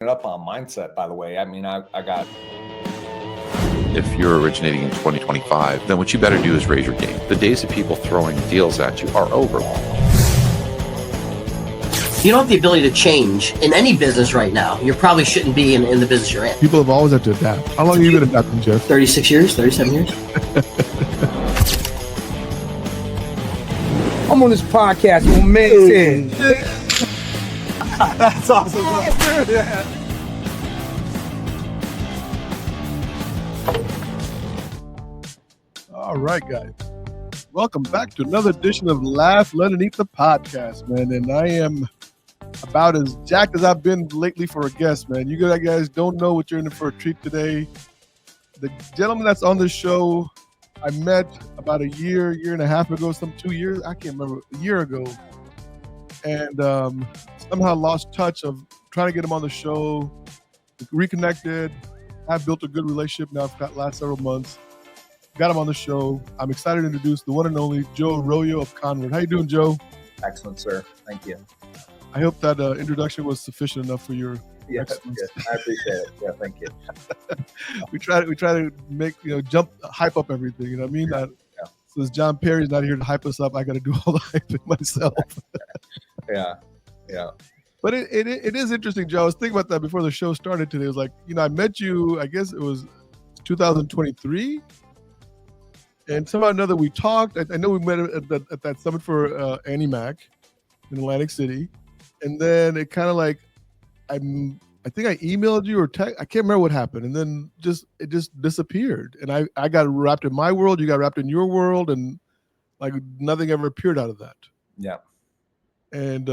it up on mindset, by the way. I mean, I got. If you're originating in 2025, then what you better do is raise your game. The days of people throwing deals at you are over. You don't have the ability to change in any business right now. You probably shouldn't be in the business you're in. People have always had to adapt. How long have you been adapting, Jeff? 36 years, 37 years. I'm on this podcast with man. That's awesome. Yeah. All right, guys. Welcome back to another edition of Laugh, Learn, and Eat the podcast, man. And I am about as jacked as I've been lately for a guest, man. You guys don't know what you're in for a treat today. The gentleman that's on this show, I met about a year and a half ago, 2 years, I can't remember, a year ago. And somehow lost touch of trying to get him on the show, reconnected. I've built a good relationship now for the last several months. Got him on the show. I'm excited to introduce the one and only Joe Arroyo of Conward. How you doing, Joe? Excellent, sir. Thank you. I hope that introduction was sufficient enough for your excellence. I appreciate it. Yeah, thank you. we try to make, hype up everything. You know what I mean? Yeah. Since John Perry's not here to hype us up, I got to do all the hyping myself. Yeah. But it is interesting, Joe. I was thinking about that before the show started today. It was like, I met you, I guess it was 2023. And somehow or another we talked. I know we met at that summit for Annie Mac in Atlantic City. And then it kind of like, I think I emailed you or I can't remember what happened. And then it just disappeared. And I got wrapped in my world. You got wrapped in your world. And like nothing ever appeared out of that. Yeah. And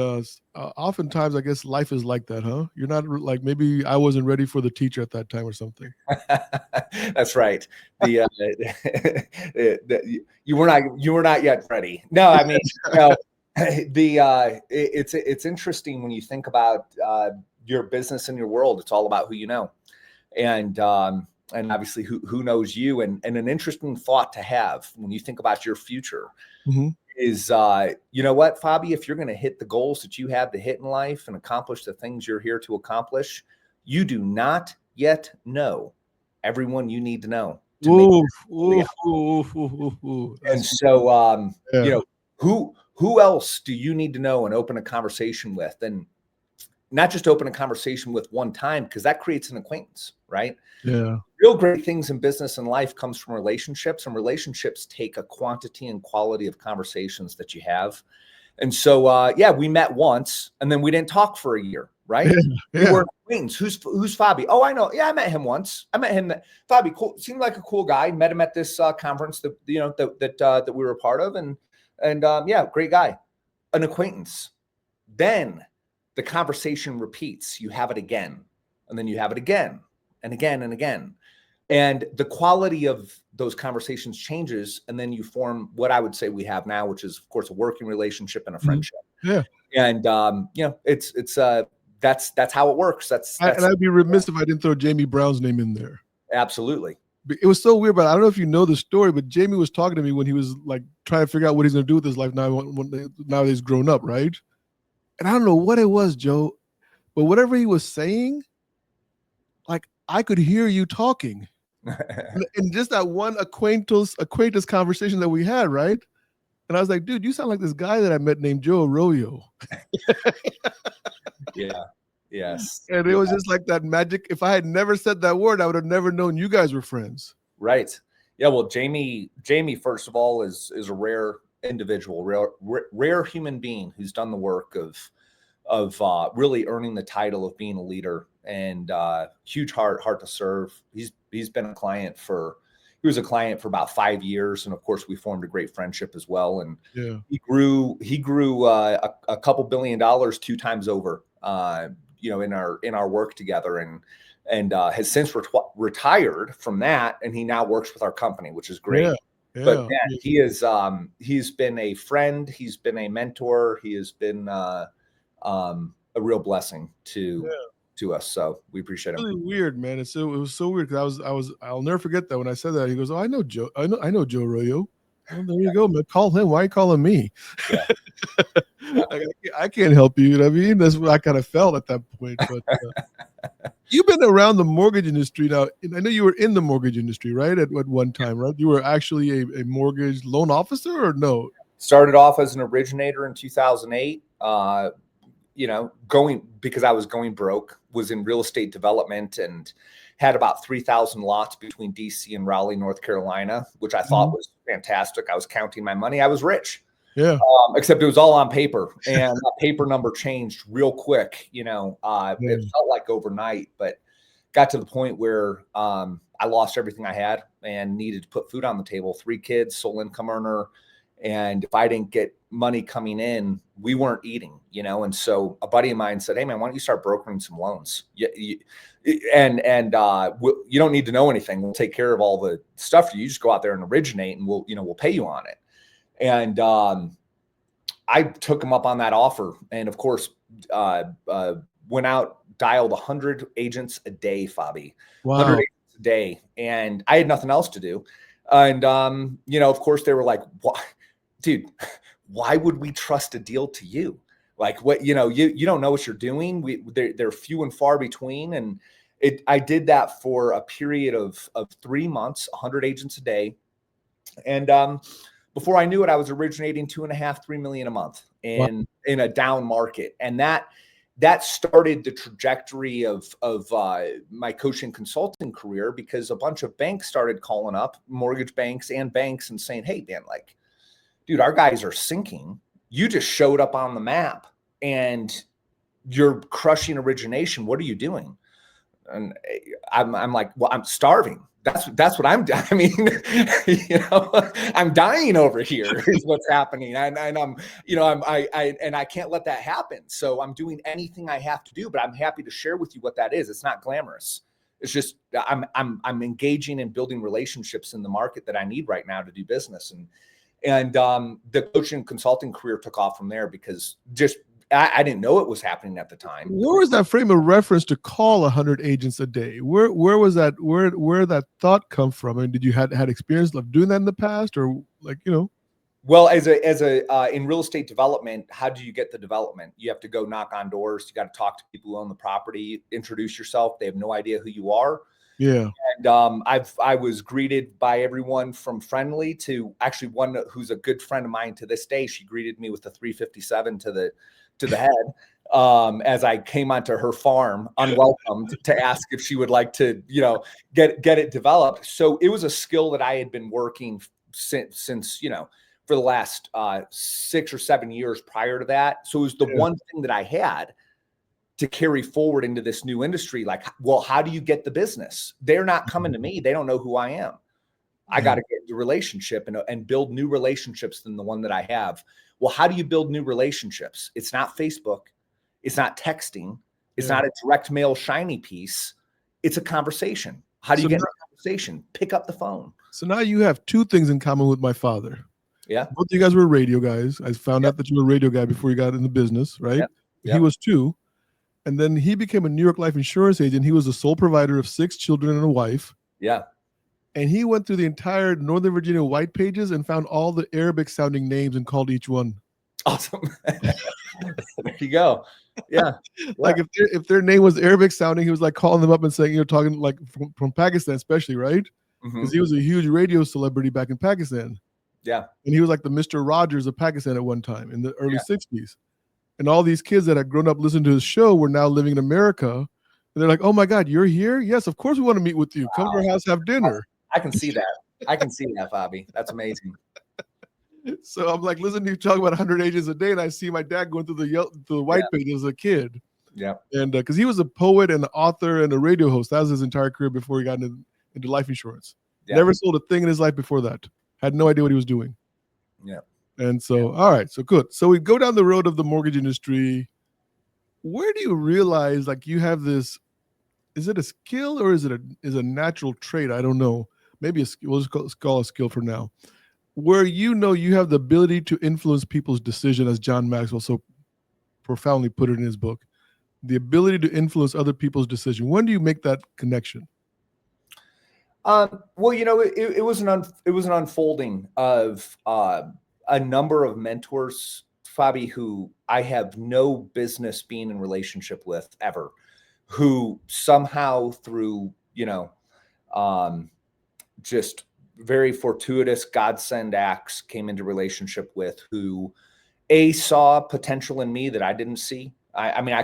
oftentimes, I guess life is like that, huh? You're not like, maybe I wasn't ready for the teacher at that time or something. That's right. You were not yet ready. No, I mean, it's interesting when you think about your business and your world. It's all about who you know, and obviously who knows you. And an interesting thought to have when you think about your future. Mm-hmm. Is, you know what, Fobby, if you're going to hit the goals that you have to hit in life and accomplish the things you're here to accomplish, you do not yet know everyone you need to know. And so, who else do you need to know and open a conversation with? And not just open a conversation with one time, because that creates an acquaintance, right? Yeah. Real great things in business and life comes from relationships, and relationships take a quantity and quality of conversations that you have. And so, we met once and then we didn't talk for a year, right? Yeah. We were acquaintances. Who's Fobby? Oh, I know. Yeah, I met him once. Fobby, cool. Seemed like a cool guy. Met him at this conference that we were a part of, and great guy. An acquaintance. Then the conversation repeats. You have it again, and then you have it again, and again, and again. And the quality of those conversations changes, and then you form what I would say we have now, which is, of course, a working relationship and a friendship. Yeah. And that's how it works. That's and I'd be remiss if I didn't throw Jamie Brown's name in there. Absolutely. It was so weird, but I don't know if you know the story, but Jamie was talking to me when he was like trying to figure out what he's going to do with his life now that he's grown up, right? And I don't know what it was, Joe, but whatever he was saying, like I could hear you talking. And just that one acquaintance conversation that we had, right? And I was like, dude, you sound like this guy that I met named Joe Arroyo. Yeah. Yes. And it was just like that magic. If I had never said that word, I would have never known you guys were friends. Right. Yeah. Well, Jamie, first of all, is a rare individual, rare human being who's done the work of really earning the title of being a leader, and huge heart to serve. He's been a client he was a client for about 5 years. And of course we formed a great friendship as well. And he grew a couple $1 billion 2 times over, in our work together, and has since retired from that. And he now works with our company, which is great. Yeah. But man, he's been a friend. He's been a mentor. He has been a real blessing to us. So we appreciate it. Really weird, man. It was so weird because I'll never forget that when I said that. He goes, "Oh, I know Joe. I know Joe Arroyo." Well, there you go, man. Call him. Why are you calling me? Yeah. I can't help you. You know what I mean? That's what I kind of felt at that point. But You've been around the mortgage industry now. And I know you were in the mortgage industry, right? At one time, right? You were actually a mortgage loan officer, or no? Started off as an originator in 2008. Because I was going broke, was in real estate development and had about 3,000 lots between DC and Raleigh, North Carolina, which I thought was fantastic. I was counting my money. I was rich. Yeah. Except it was all on paper, and that paper number changed real quick. It felt like overnight, but got to the point where I lost everything I had and needed to put food on the table. 3 kids, sole income earner. And if I didn't get money coming in, we weren't eating, And so a buddy of mine said, "Hey man, why don't you start brokering some loans? You don't need to know anything. We'll take care of all the stuff. You just go out there and originate, and we'll pay you on it." And I took him up on that offer, and of course, went out, dialed 100 agents a day, Fobby. Wow. 100 agents a day, and I had nothing else to do. And of course, they were like, "What, dude? Why would we trust a deal to you? Like, what? You don't know what you're doing. They're few and far between." And I did that for a period of 3 months, 100 agents a day, and before I knew it, I was originating 2.5, 3 million a month in a down market. And that started the trajectory of my coaching consulting career, because a bunch of banks started calling up, mortgage banks and banks, and saying, "Hey, man, dude, our guys are sinking. You just showed up on the map and you're crushing origination. What are you doing?" And I'm like, "Well, I'm starving. That's what I'm doing. I mean, I'm dying over here is what's happening. And I can't let that happen. So I'm doing anything I have to do, but I'm happy to share with you what that is. It's not glamorous. It's just, I'm engaging and building relationships in the market that I need right now to do business. And the coaching and consulting career took off from there, because I didn't know it was happening at the time. Where was that frame of reference to call 100 agents a day? Where was that? Where that thought come from? And did you had experience of doing that in the past, or Well, as a in real estate development, how do you get the development? You have to go knock on doors. You got to talk to people who own the property, introduce yourself. They have no idea who you are. Yeah. And I was greeted by everyone from friendly to actually one who's a good friend of mine to this day. She greeted me with a 357 to the head as I came onto her farm unwelcomed to ask if she would like to, get it developed. So it was a skill that I had been working since for the last 6 or 7 years prior to that. So it was the one thing that I had to carry forward into this new industry. Like, well, how do you get the business? They're not coming to me. They don't know who I am. I got to get the relationship and build new relationships than the one that I have. Well, how do you build new relationships? It's not Facebook. It's not texting. It's not a direct mail shiny piece. It's a conversation. How do you get a conversation? Pick up the phone. So now you have 2 things in common with my father. Yeah. Both of you guys were radio guys. I found out that you were a radio guy before you got in the business, right? Yep. He was too. And then he became a New York life insurance agent. He was the sole provider of 6 children and a wife. Yeah. And he went through the entire Northern Virginia white pages and found all the Arabic sounding names and called each one. Awesome. There you go. Yeah. Like if their name was Arabic sounding, he was like calling them up and saying, talking like from Pakistan, especially, right? Because he was a huge radio celebrity back in Pakistan. Yeah. And he was like the Mr. Rogers of Pakistan at one time in the early 60s. And all these kids that had grown up listening to his show were now living in America. And they're like, "Oh my God, you're here? Yes, of course we want to meet with you. Come to our house, have dinner." I can see that. I can see that, Fobby. That's amazing. So I'm like, listening to you talk about 100 agents a day, and I see my dad going through the white page as a kid. Yeah. And because he was a poet and an author and a radio host. That was his entire career before he got into life insurance. Yeah. Never sold a thing in his life before that. Had no idea what he was doing. Yeah. And so, all right, so good. So we go down the road of the mortgage industry. Where do you realize like you have this? Is it a skill or is it a natural trait? I don't know. Maybe a skill. We'll just call it a skill for now. Where you have the ability to influence people's decision, as John Maxwell so profoundly put it in his book, the ability to influence other people's decision. When do you make that connection? Well, it was an unfolding of a number of mentors, Fobby, who I have no business being in relationship with ever. who somehow through, just very fortuitous godsend acts came into relationship with, who saw potential in me that I didn't see. I mean, I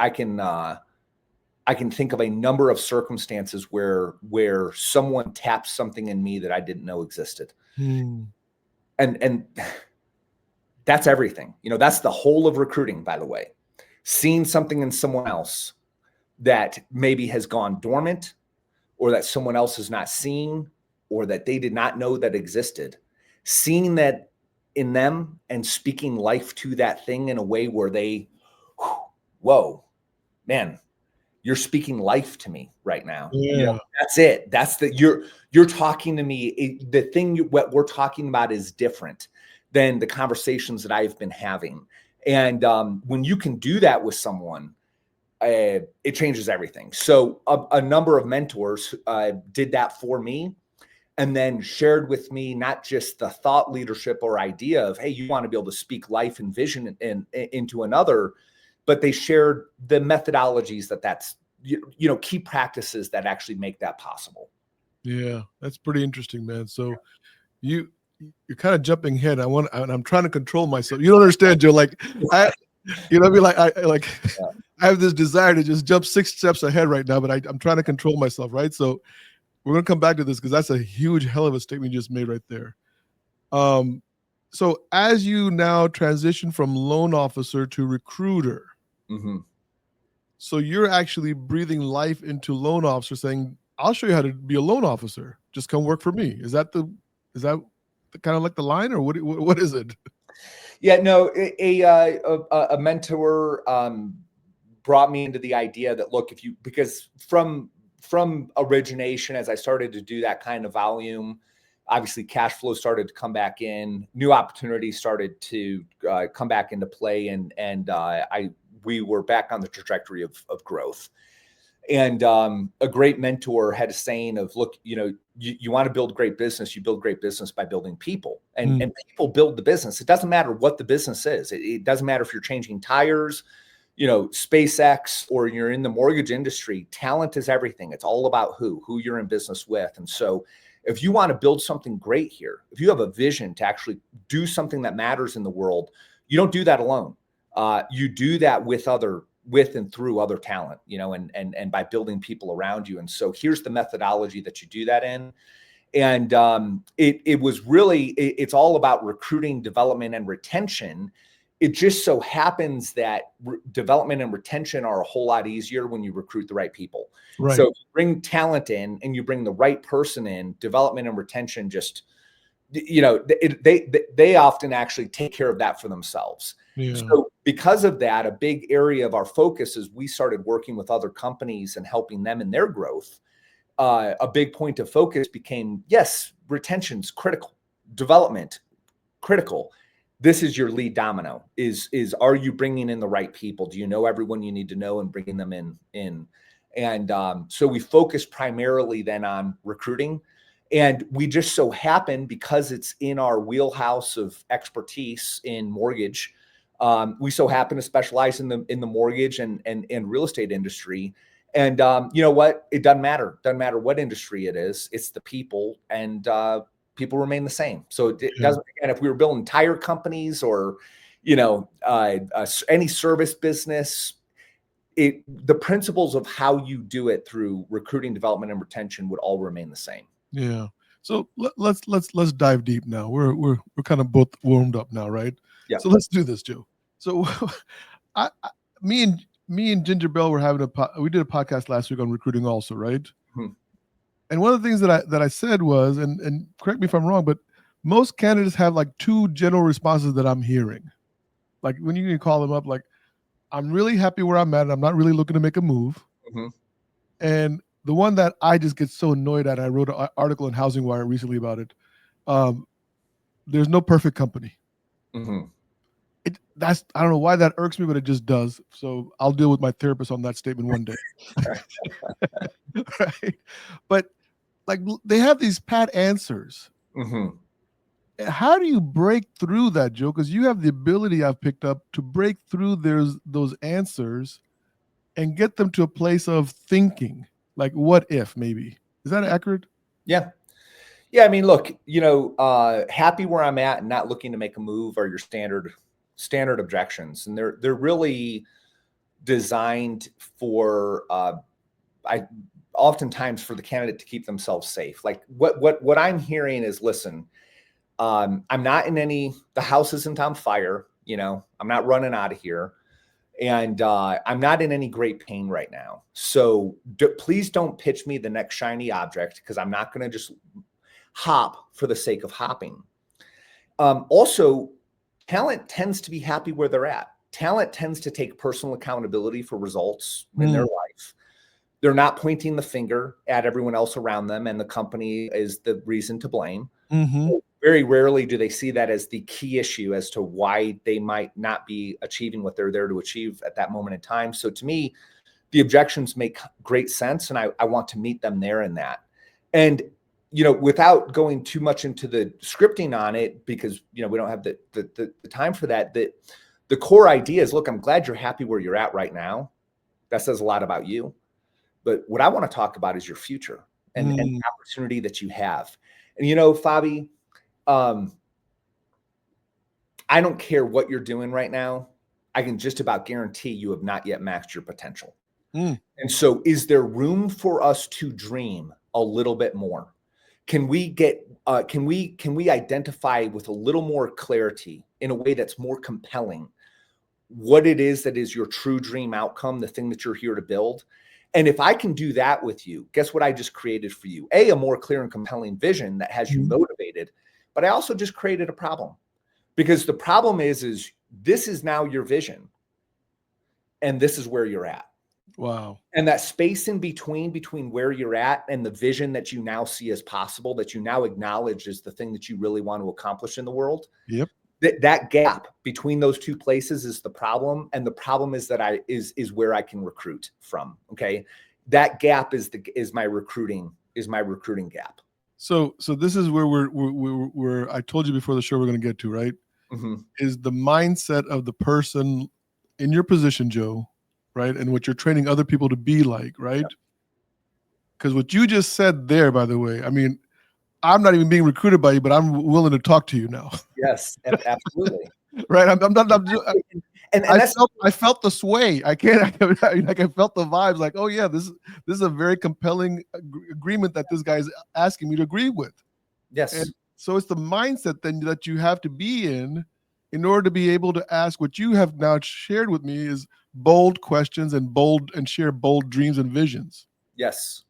can think of a number of circumstances where someone tapped something in me that I didn't know existed. And that's everything. That's the whole of recruiting, by the way. Seeing something in someone else that maybe has gone dormant, or that someone else is not seeing, or that they did not know that existed, seeing that in them and speaking life to that thing in a way where they, whoa, man, you're speaking life to me right now. Yeah. That's it. That's you're talking to me. The thing what we're talking about is different than the conversations that I've been having. And when you can do that with someone, it changes everything. So a number of mentors did that for me, and then shared with me not just the thought leadership or idea of, hey, you want to be able to speak life and vision into another, but they shared the methodologies that's key practices that actually make that possible. Yeah, that's pretty interesting, man. So you're kind of jumping ahead. I'm trying to control myself. You don't understand, Joe. Like I have this desire to just jump 6 steps ahead right now, but I'm trying to control myself, right? So we're gonna come back to this because that's a huge hell of a statement you just made right there. So as you now transition from loan officer to recruiter, so you're actually breathing life into loan officer, saying, "I'll show you how to be a loan officer. Just come work for me." Is that kind of like the line, or what is it? Yeah, no, a mentor brought me into the idea that, look, because from origination, as I started to do that kind of volume, obviously cash flow started to come back in, new opportunities started to come back into play, and we were back on the trajectory of growth. And a great mentor had a saying of, look, you want to build great business, you build great business by building people, and people build the business. It doesn't matter what the business is. It doesn't matter if you're changing tires, SpaceX, or you're in the mortgage industry. Talent is everything. It's all about who you're in business with. And so if you want to build something great here, if you have a vision to actually do something that matters in the world, you don't do that alone. You do that with and through other talent, and by building people around you. And so here's the methodology that you do that in. And it was really, it's all about recruiting, development, and retention. It just so happens that development and retention are a whole lot easier when you recruit the right people. Right. So if you bring talent in and you bring the right person in, development and retention just, they often actually take care of that for themselves. Yeah. So because of that, a big area of our focus is we started working with other companies and helping them in their growth. A big point of focus became, yes, retention's critical, development critical. This is your lead domino. Is are you bringing in the right people? Do you know everyone you need to know and bringing them in? And so we focus primarily then on recruiting. And we just so happen, because it's in our wheelhouse of expertise in mortgage, we so happen to specialize in the mortgage and real estate industry. And you know what? It doesn't matter. Doesn't matter what industry it is. It's the people, and people remain the same. So it doesn't. And if we were building tire companies or, any service business, the principles of how you do it through recruiting, development, and retention would all remain the same. Yeah. So let's dive deep now. We're kind of both warmed up now, right? Yeah. So let's do this, Joe. So me and Ginger Bell were having we did a podcast last week on recruiting also, right? And one of the things that I said was, and correct me if I'm wrong, but most candidates have like 2 general responses that I'm hearing. Like when you can call them up, like, I'm really happy where I'm at, and I'm not really looking to make a move. And the one that I just get so annoyed at, I wrote an article in Housing Wire recently about it. There's no perfect company. I don't know why that irks me, but it just does. So I'll deal with my therapist on that statement one day. Right? But like, they have these pat answers. How do you break through that, Joe? Because you have the ability, I've picked up, to break through those answers and get them to a place of thinking, like what if maybe. Is that accurate? Yeah. Yeah. I mean, look, happy where I'm at and not looking to make a move are your standard objections. And they're really designed for, oftentimes for the candidate to keep themselves safe. Like what I'm hearing is, listen, I'm not the house isn't on fire. I'm not running out of here. And I'm not in any great pain right now. So please don't pitch me the next shiny object, because I'm not going to just hop for the sake of hopping. Also, talent tends to be happy where they're at. Talent tends to take personal accountability for results in their life. They're not pointing the finger at everyone else around them, and the company is the reason to blame. Very rarely do they see that as the key issue as to why they might not be achieving what they're there to achieve at that moment in time. So to me, the objections make great sense, and I want to meet them there in that. And, without going too much into the scripting on it, because, we don't have the time for that, the core idea is, look, I'm glad you're happy where you're at right now. That says a lot about you. But what I want to talk about is your future and the opportunity that you have. And, Fobby, I don't care what you're doing right now. I can just about guarantee you have not yet maxed your potential. And so is there room for us to dream a little bit more? Can we identify with a little more clarity in a way that's more compelling what it is that is your true dream outcome, the thing that you're here to build? And if I can do that with you, guess what I just created for you? A more clear and compelling vision that has you motivated. But I also just created a problem, because the problem is this is now your vision, and this is where you're at. Wow. And that space in between where you're at and the vision that you now see as possible, that you now acknowledge is the thing that you really want to accomplish in the world. Yep. That gap between those two places is the problem. And the problem is that is where I can recruit from. Okay. That gap is my recruiting gap. So this is where we're I told you before the show we're going to get to, right? Is the mindset of the person in your position, Joe, right? And what you're training other people to be like, right? Because what you just said there, by the way, I mean, I'm not even being recruited by you, but I'm willing to talk to you now. Yes, absolutely. Right? I felt the sway. I felt the vibes. Like, oh yeah, this is a very compelling agreement that this guy's asking me to agree with. Yes. And so it's the mindset then that you have to be in order to be able to ask what you have now shared with me is bold questions and share bold dreams and visions. Yes.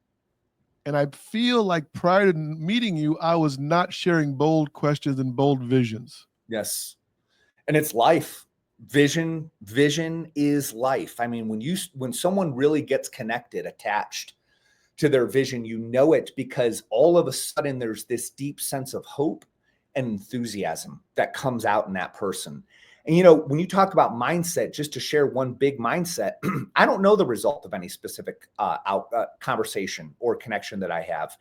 And I feel like prior to meeting you, I was not sharing bold questions and bold visions. Yes. And it's life. Vision is life. I mean, when someone really gets connected, attached to their vision, it because all of a sudden there's this deep sense of hope and enthusiasm that comes out in that person. And, when you talk about mindset, just to share one big mindset, I don't know the result of any specific conversation or connection that I have.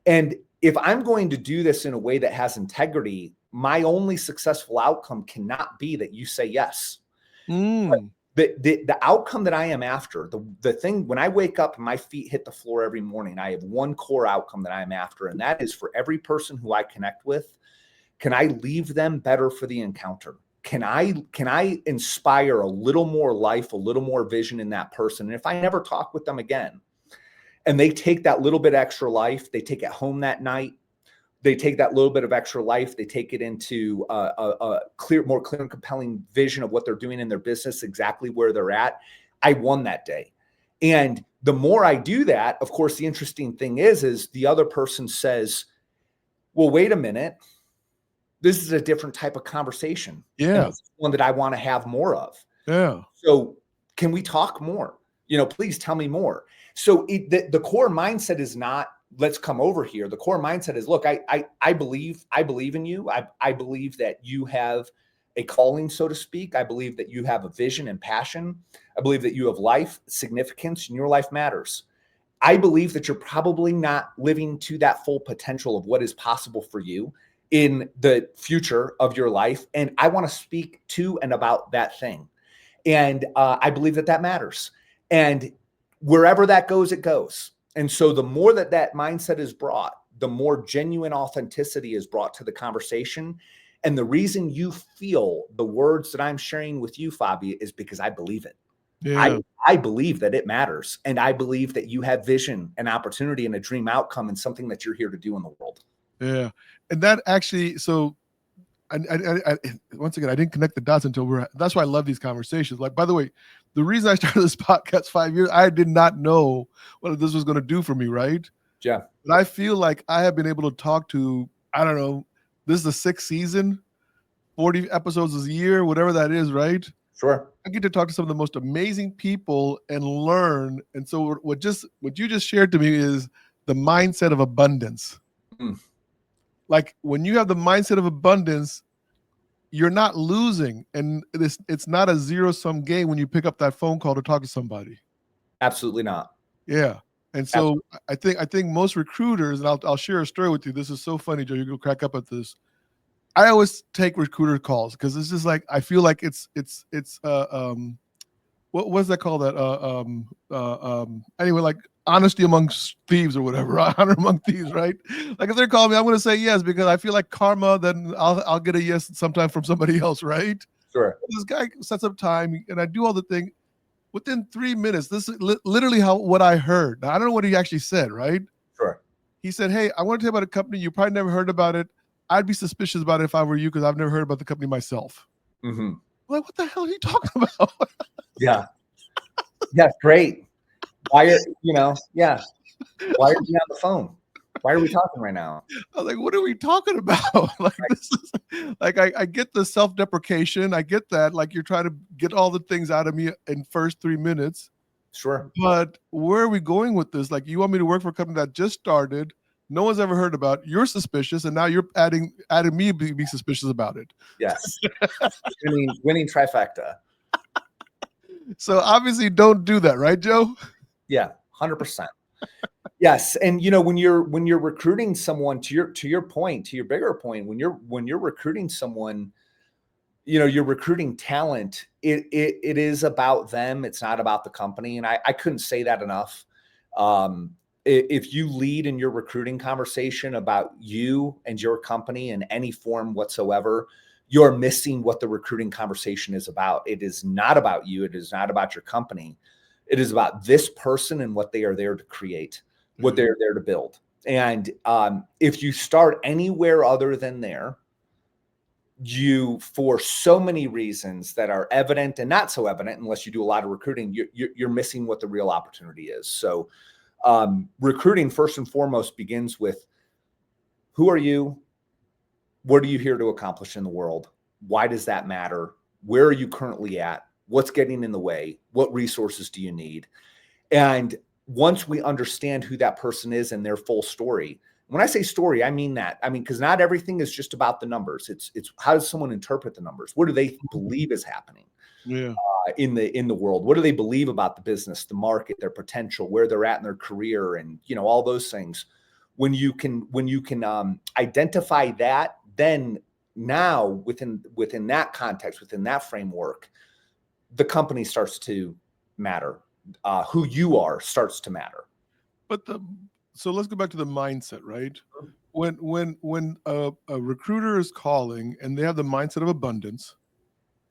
And if I'm going to do this in a way that has integrity, my only successful outcome cannot be that you say yes. The outcome that I am after, the thing, when I wake up and my feet hit the floor every morning, I have one core outcome that I'm after. And that is, for every person who I connect with, can I leave them better for the encounter? Can I inspire a little more life, a little more vision in that person? And if I never talk with them again, and they take that little bit extra life, they take it home that night, they take that little bit of extra life, they take it into a more clear and compelling vision of what they're doing in their business, exactly where they're at, I won that day. And the more I do that, of course, the interesting thing is the other person says, well, wait a minute. This is a different type of conversation. Yeah. It's one that I want to have more of. Yeah. So can we talk more? Please tell me more. So the core mindset is not, let's come over here. The core mindset is, look, I believe in you. I believe that you have a calling, so to speak. I believe that you have a vision and passion. I believe that you have life significance and your life matters. I believe that you're probably not living to that full potential of what is possible for you in the future of your life. And I want to speak to and about that thing. And I believe that matters. And wherever that goes, it goes. And so the more that mindset is brought, the more genuine authenticity is brought to the conversation. And the reason you feel the words that I'm sharing with you, Fobby, is because I believe it. Yeah. I believe that it matters. And I believe that you have vision and opportunity and a dream outcome and something that you're here to do in the world. Yeah. And that actually, so I once again, I didn't connect the dots until that's why I love these conversations. Like, by the way, the reason I started this podcast 5 years, I did not know what this was going to do for me. Right. Yeah. But I feel like I have been able to talk to, I don't know, this is the 6th season, 40 episodes a year, whatever that is. Right. Sure. I get to talk to some of the most amazing people and learn. And so what you just shared to me is the mindset of abundance. Mm. Like when you have the mindset of abundance, you're not losing. And it's not a zero-sum game when you pick up that phone call to talk to somebody. Absolutely not. Yeah. And so I think most recruiters, and I'll share a story with you. This is so funny, Joe. You're gonna crack up at this. I always take recruiter calls because it's just like I feel like it's what's that called? Anyway, like honesty amongst thieves or whatever, honor among thieves, right? Like if they're calling me, I'm going to say yes because I feel like karma. Then I'll get a yes sometime from somebody else, right? Sure. This guy sets up time and I do all the thing. Within 3 minutes, this is literally what I heard. Now, I don't know what he actually said, right? Sure. He said, "Hey, I want to tell you about a company you probably never heard about it. I'd be suspicious about it if I were you because I've never heard about the company myself." Mm-hmm. Like, what the hell are you talking about? Yeah. Yeah. Great. Why are you on the phone? Why are we talking right now? I was like, what are we talking about? Like, this is like, I get the self-deprecation. I get that. Like, you're trying to get all the things out of me in first 3 minutes. Sure. But where are we going with this? Like, you want me to work for a company that just started, no one's ever heard about, you're suspicious, and now you're adding me to be suspicious about it. Yes. winning trifecta. So obviously don't do that, right, Joe? Yeah, 100%. Yes. And when you're recruiting someone, to your point, to your bigger point, when you're recruiting someone, you're recruiting talent. It is about them. It's not about the company. And I couldn't say that enough. If you lead in your recruiting conversation about you and your company in any form whatsoever, you're missing what the recruiting conversation is about. It is not about you. It is not about your company. It is about this person and what they are there to create, what they're there to build. And if you start anywhere other than there, you, for so many reasons that are evident and not so evident, unless you do a lot of recruiting, you're missing what the real opportunity is. So recruiting first and foremost begins with, who are you? What are you here to accomplish in the world? Why does that matter? Where are you currently at? What's getting in the way? What resources do you need? And once we understand who that person is and their full story, when I say story, I mean that. I mean, because not everything is just about the numbers. It's how does someone interpret the numbers? What do they believe is happening in the world? What do they believe about the business, the market, their potential, where they're at in their career, and all those things. When you can identify that, then now within that context, within that framework, the company starts to matter. Who you are starts to matter. But so let's go back to the mindset, right? When a recruiter is calling and they have the mindset of abundance,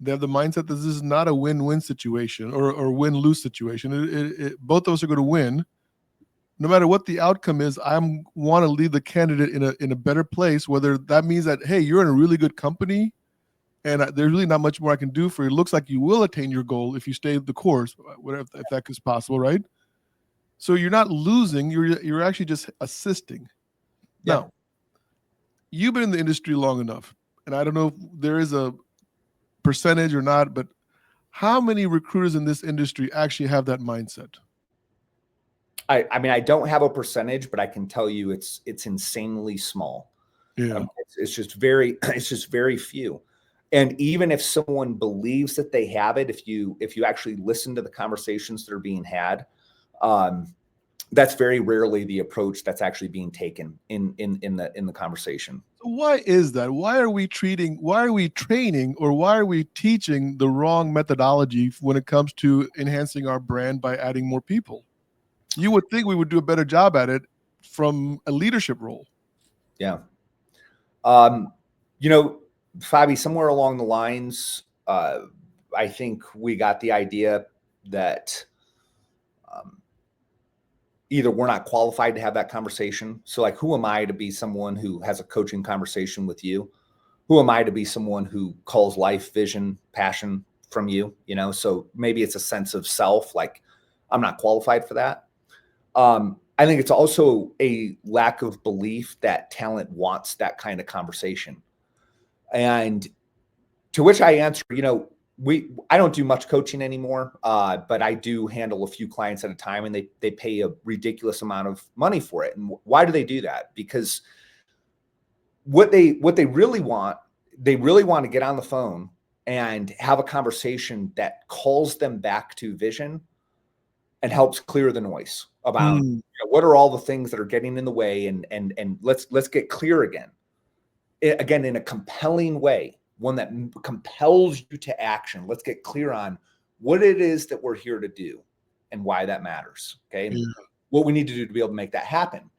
they have the mindset that this is not a win-win situation or win-lose situation. Both of us are going to win. No matter what the outcome is, I want to leave the candidate in a better place, whether that means that, hey, you're in a really good company and there's really not much more I can do for you. It looks like you will attain your goal if you stay the course, whatever, if that is possible, right? So you're not losing, you're actually just assisting. Yeah. Now, you've been in the industry long enough, and I don't know if there is a percentage or not, but how many recruiters in this industry actually have that mindset? I mean, I don't have a percentage, but I can tell you it's insanely small. Yeah. It's just very few. And even if someone believes that they have it, if you actually listen to the conversations that are being had, that's very rarely the approach that's actually being taken in the conversation. Why is that? Why are we training, or why are we teaching the wrong methodology when it comes to enhancing our brand by adding more people? You would think we would do a better job at it from a leadership role. Yeah. Fobby, somewhere along the lines, I think we got the idea that either we're not qualified to have that conversation. So like, who am I to be someone who has a coaching conversation with you? Who am I to be someone who calls life, vision, passion from you? So maybe it's a sense of self, like I'm not qualified for that. I think it's also a lack of belief that talent wants that kind of conversation. And to which I answer, I don't do much coaching anymore, but I do handle a few clients at a time, and they pay a ridiculous amount of money for it. And why do they do that? Because what they really want, they really want to get on the phone and have a conversation that calls them back to vision and helps clear the noise about what are all the things that are getting in the way, and let's get clear again in a compelling way. One that compels you to action. Let's get clear on what it is that we're here to do and why that matters. Okay. And what we need to do to be able to make that happen.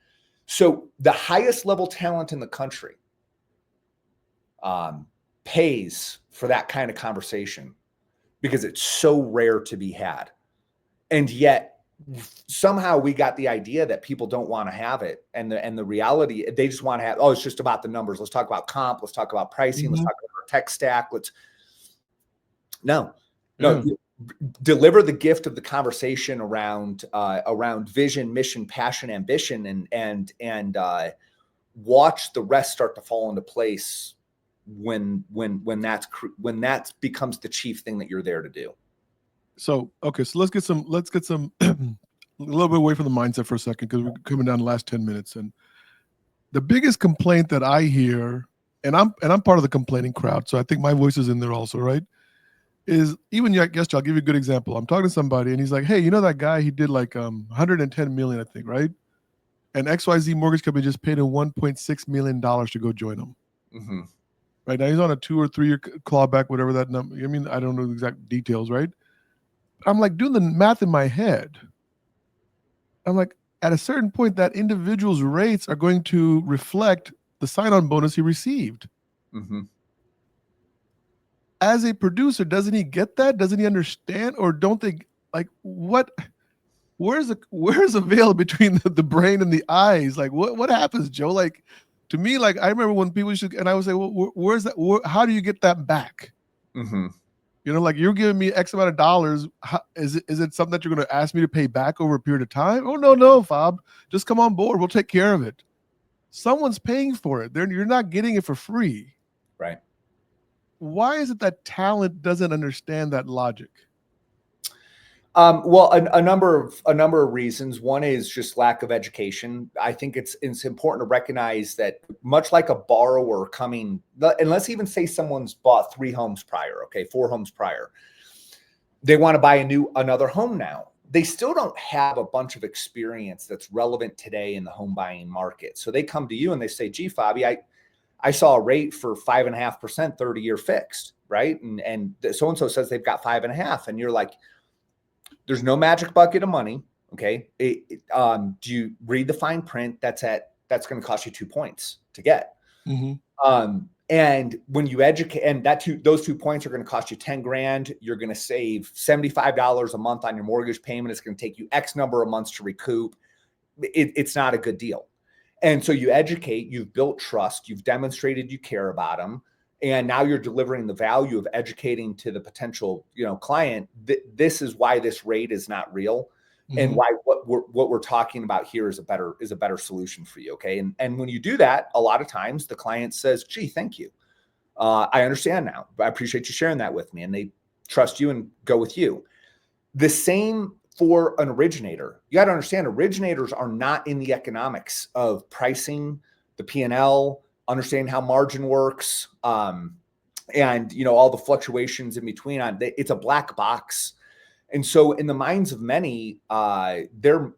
So the highest level talent in the country pays for that kind of conversation because it's so rare to be had. And yet somehow we got the idea that people don't want to have it. And the reality, they just want to have, it's just about the numbers. Let's talk about comp. Let's talk about pricing. Let's talk about our tech stack. Deliver the gift of the conversation around vision, mission, passion, ambition, and watch the rest start to fall into place when that becomes the chief thing that you're there to do. So, okay, so let's get some a little bit away from the mindset for a second, because we're coming down the last 10 minutes. And the biggest complaint that I hear, and I'm part of the complaining crowd, so I think my voice is in there also, right? Is even, I guess I'll give you a good example. I'm talking to somebody and he's like, hey, that guy, he did like 110 million, I think, right? And XYZ mortgage company just paid him $1.6 million to go join them. Mm-hmm. Right now he's on a 2 or 3 year clawback, whatever that number. I mean, I don't know the exact details, right? I'm like doing the math in my head. I'm like, at a certain point, that individual's rates are going to reflect the sign-on bonus he received. Mm-hmm. As a producer, doesn't he get that? Doesn't he understand? Or don't they, like, what? Where's the veil between the brain and the eyes? Like, what happens, Joe? Like, to me, like, I remember when people and I would say, well, where's that? How do you get that back? Mm-hmm. Like, you're giving me X amount of dollars. Is it something that you're going to ask me to pay back over a period of time? Oh, no, Fob. Just come on board. We'll take care of it. Someone's paying for it. You're not getting it for free. Right. Why is it that talent doesn't understand that logic? Well, a number of reasons. One is just lack of education. I think it's important to recognize that, much like a borrower coming, and let's even say someone's bought 3 homes prior, 4 homes prior, they want to buy another home now. They still don't have a bunch of experience that's relevant today in the home buying market. So they come to you and they say, gee, Fobby, I saw a rate for 5.5%, 30-year fixed, right? And so-and-so says they've got 5.5. And you're like, there's no magic bucket of money. Okay. Do you read the fine print? That's going to cost you 2 points to get. Mm-hmm. And when you educate, and those 2 points are going to cost you 10 grand, you're going to save $75 a month on your mortgage payment. It's going to take you X number of months to recoup. It's not a good deal. And so you educate, you've built trust, you've demonstrated you care about them. And now you're delivering the value of educating to the potential, client. This is why this rate is not real, mm-hmm. and why what we're talking about here is a better solution for you. Okay, and when you do that, a lot of times the client says, "Gee, thank you. I understand now. I appreciate you sharing that with me," and they trust you and go with you. The same for an originator. You got to understand, originators are not in the economics of pricing, the P&L. Understanding how margin works, and all the fluctuations in between. It's a black box, And so in the minds of many, there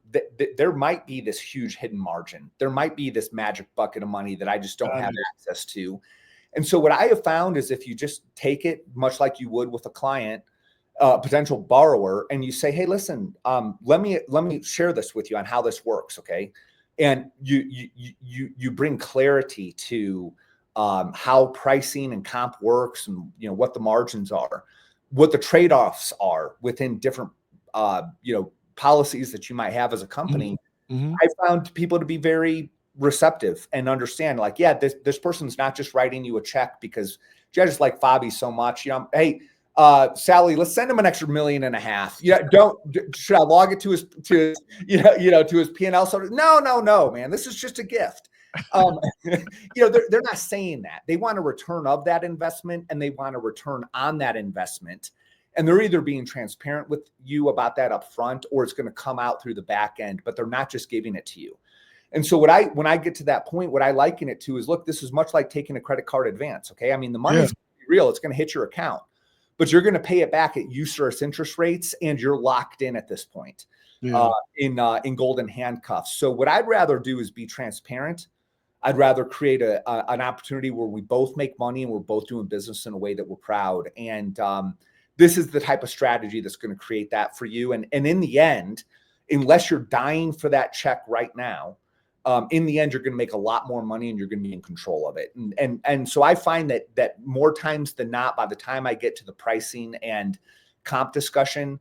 might be this huge hidden margin. There might be this magic bucket of money that I just don't have access to. And so what I have found is if you just take it much like you would with a client, potential borrower, and you say, hey, listen, let me share this with you on how this works. Okay. And you bring clarity to how pricing and comp works, and what the margins are, what the trade-offs are within different policies that you might have as a company. Mm-hmm. I found people to be very receptive and understand, like, yeah, this person's not just writing you a check because I just like Fobby so much. Hey, Sally, let's send him an extra $1.5 million. Should I log it to his P&L? So no, man, this is just a gift. They're not saying that. They want a return of that investment, and they want a return on that investment. And they're either being transparent with you about that up front, or it's going to come out through the back end, but they're not just giving it to you. And so when I get to that point, what I liken it to is, look, this is much like taking a credit card advance. Okay. I mean, the money's real. It's going to hit your account, but you're going to pay it back at usurious interest rates, and you're locked in at this point in golden handcuffs. So what I'd rather do is be transparent. I'd rather create an opportunity where we both make money and we're both doing business in a way that we're proud. And this is the type of strategy that's going to create that for you. And in the end, unless you're dying for that check right now, in the end, you're going to make a lot more money, and you're going to be in control of it. And so I find that more times than not, by the time I get to the pricing and comp discussion,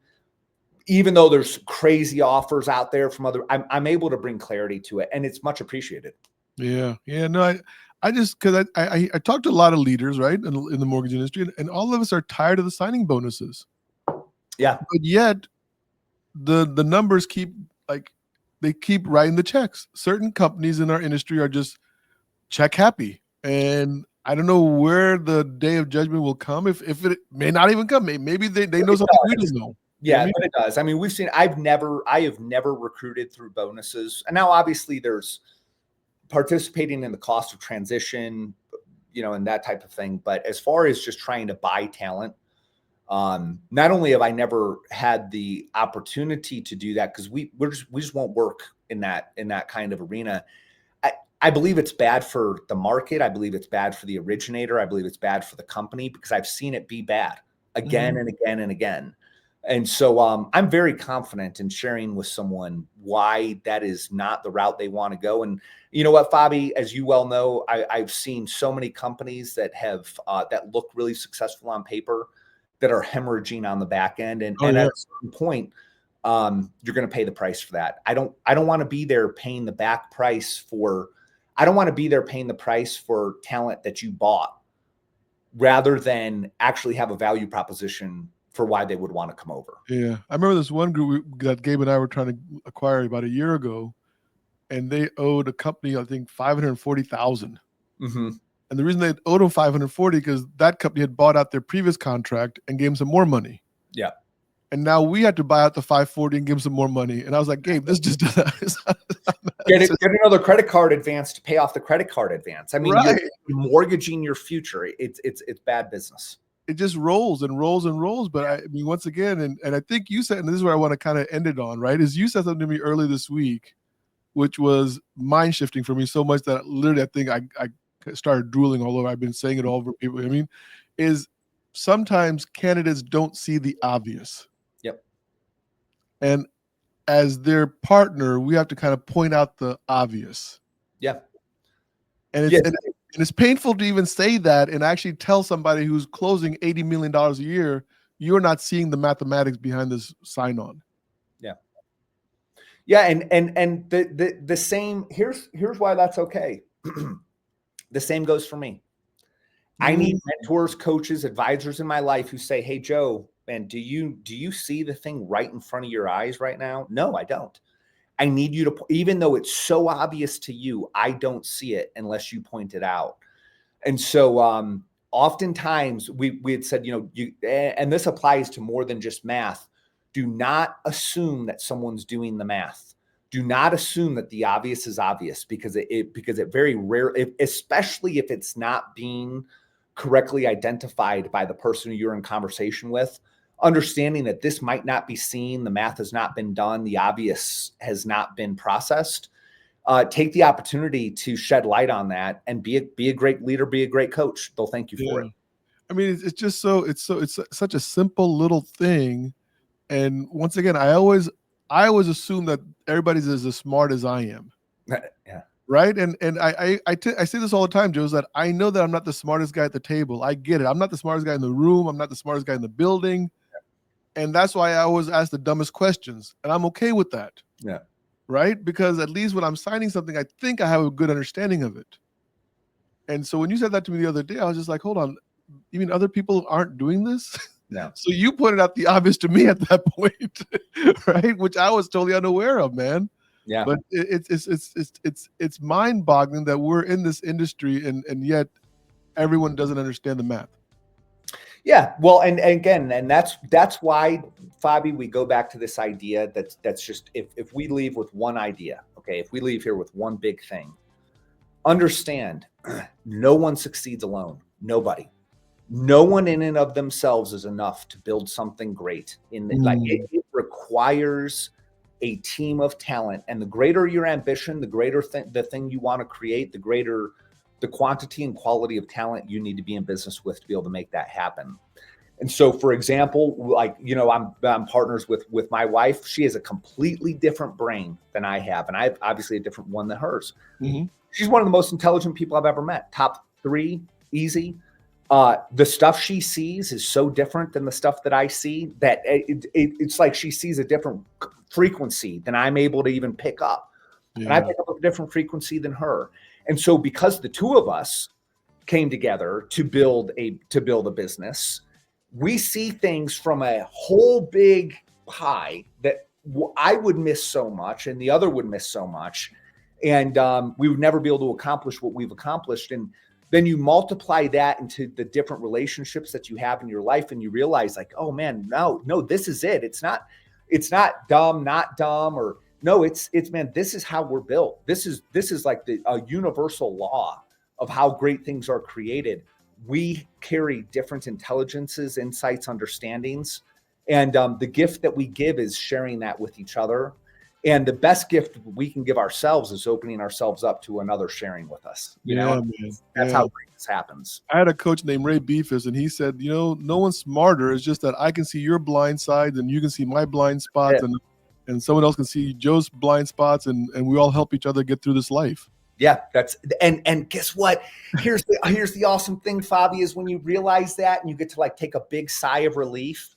even though there's crazy offers out there from I'm able to bring clarity to it, and it's much appreciated. Yeah. No, I just, because I talked to a lot of leaders, right, in the mortgage industry, and all of us are tired of the signing bonuses. Yeah. But yet the numbers keep they keep writing the checks. Certain companies in our industry are just check happy. And I don't know where the day of judgment will come. If it may not even come. Maybe they know something we don't know. Yeah, but it does. I mean, I have never recruited through bonuses. And now obviously there's participating in the cost of transition, and that type of thing. But as far as just trying to buy talent, not only have I never had the opportunity to do that, because we just won't work in that kind of arena. I believe it's bad for the market. I believe it's bad for the originator. I believe it's bad for the company, because I've seen it be bad again and again and again. And so I'm very confident in sharing with someone why that is not the route they want to go. And you know what, Fobby, as you well know, I've seen so many companies that have that look really successful on paper that are hemorrhaging on the back end. And at a certain point, you're going to pay the price for that. I don't want to be there paying the back price for. I don't want to be there paying the price for talent that you bought, rather than actually have a value proposition for why they would want to come over. Yeah. I remember this one group that Gabe and I were trying to acquire about a year ago, and they owed a company, I think, $540,000. Mm-hmm. And the reason they owed them $540 because that company had bought out their previous contract and gave them some more money. Yeah. And now we had to buy out the $540 and give them some more money. And I was like, Gabe, this just get another credit card advance to pay off the credit card advance. I mean, you're mortgaging your future. It's bad business. It just rolls and rolls and rolls. But I mean, once again, and I think you said, and this is where I want to kind of end it on, right? Is you said something to me early this week, which was mind shifting for me so much that literally I think I started drooling all over. I've been saying it all over people. I mean, is sometimes candidates don't see the obvious. Yep. And as their partner, we have to kind of point out the obvious. Yeah. And it's painful to even say that and actually tell somebody who's closing $80 million a year, you're not seeing the mathematics behind this sign on. Yeah. Yeah. And the same, here's why that's okay. The same goes for me. I need mentors, coaches, advisors in my life who say, hey, Joe, man, do you see the thing right in front of your eyes right now? No, I don't. I need you to, even though it's so obvious to you, I don't see it unless you point it out. And so oftentimes we had said, and this applies to more than just math. Do not assume that someone's doing the math. Do not assume that the obvious is obvious, because it very rare, especially if it's not being correctly identified by the person you're in conversation with. understanding that this might not be seen, the math has not been done, the obvious has not been processed. Take the opportunity to shed light on that and be a great leader, be a great coach. They'll thank you for it. I mean, it's just it's such a simple little thing. And once again, I always assume that everybody's as smart as I am. Yeah. Right. And I say this all the time, Joe, is that I know that I'm not the smartest guy at the table. I get it. I'm not the smartest guy in the room. I'm not the smartest guy in the building. And that's why I always ask the dumbest questions. And I'm okay with that. Yeah. Right. Because at least when I'm signing something, I think I have a good understanding of it. And so when you said that to me the other day, I was just like, hold on. You mean other people aren't doing this? No. So you pointed out the obvious to me at that point, right? Which I was totally unaware of, man. Yeah. But it's mind-boggling that we're in this industry and yet everyone doesn't understand the math. Yeah. Well, and again, and that's why, Fobby, we go back to this idea that's just if we leave with one idea, okay, if we leave here with one big thing, understand no one succeeds alone. Nobody. No one in and of themselves is enough to build something great. It requires a team of talent, and the greater your ambition, the greater the thing you want to create, the greater the quantity and quality of talent you need to be in business with to be able to make that happen. And so, for example, like, I'm partners with my wife. She has a completely different brain than I have, and I have obviously a different one than hers. Mm-hmm. She's one of the most intelligent people I've ever met. Top 3, easy. The stuff she sees is so different than the stuff that I see that it's like she sees a different frequency than I'm able to even pick up. Yeah. And I pick up a different frequency than her. And so because the two of us came together to build a business, we see things from a whole big pie that I would miss so much and the other would miss so much. And we would never be able to accomplish what we've accomplished. And then you multiply that into the different relationships that you have in your life, and you realize, like, oh man, no, this is it. It's not dumb, not dumb, or no, it's man, this is how we're built. This is like a universal law of how great things are created. We carry different intelligences, insights, understandings, and the gift that we give is sharing that with each other. And the best gift we can give ourselves is opening ourselves up to another sharing with us. You know, that's how this happens. I had a coach named Ray Beefus, and he said, no one's smarter. It's just that I can see your blind sides and you can see my blind spots, and someone else can see Joe's blind spots, and we all help each other get through this life. Yeah, that's and guess what? Here's the awesome thing, Fobby, is when you realize that and you get to like take a big sigh of relief.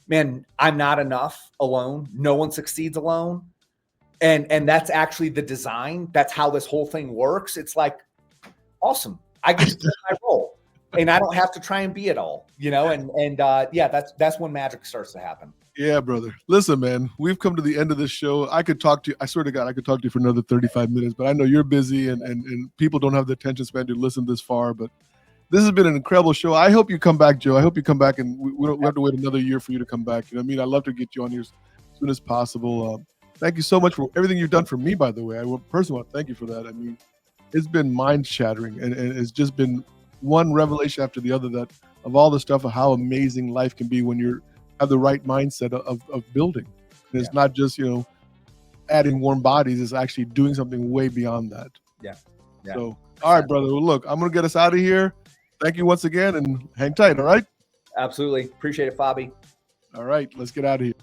Man, I'm not enough alone. No one succeeds alone. And that's actually the design. That's how this whole thing works. It's like, awesome. I get to play my role, and I don't have to try and be it all, and that's when magic starts to happen. Yeah, brother. Listen, man, we've come to the end of this show. I could talk to you. I swear to God, I could talk to you for another 35 minutes, but I know you're busy and people don't have the attention span to listen this far, but this has been an incredible show. I hope you come back, Joe. I hope you come back, and we don't have to wait another year for you to come back. You know what I mean? I'd love to get you on here as soon as possible. Thank you so much for everything you've done for me, by the way. I personally want to thank you for that. I mean, it's been mind-shattering, and it's just been one revelation after the other that of all the stuff of how amazing life can be when you have the right mindset of building. And it's not just, adding warm bodies. It's actually doing something way beyond that. Yeah. So, all right, brother. Well, look, I'm going to get us out of here. Thank you once again, and hang tight, all right? Absolutely. Appreciate it, Fobby. All right, let's get out of here.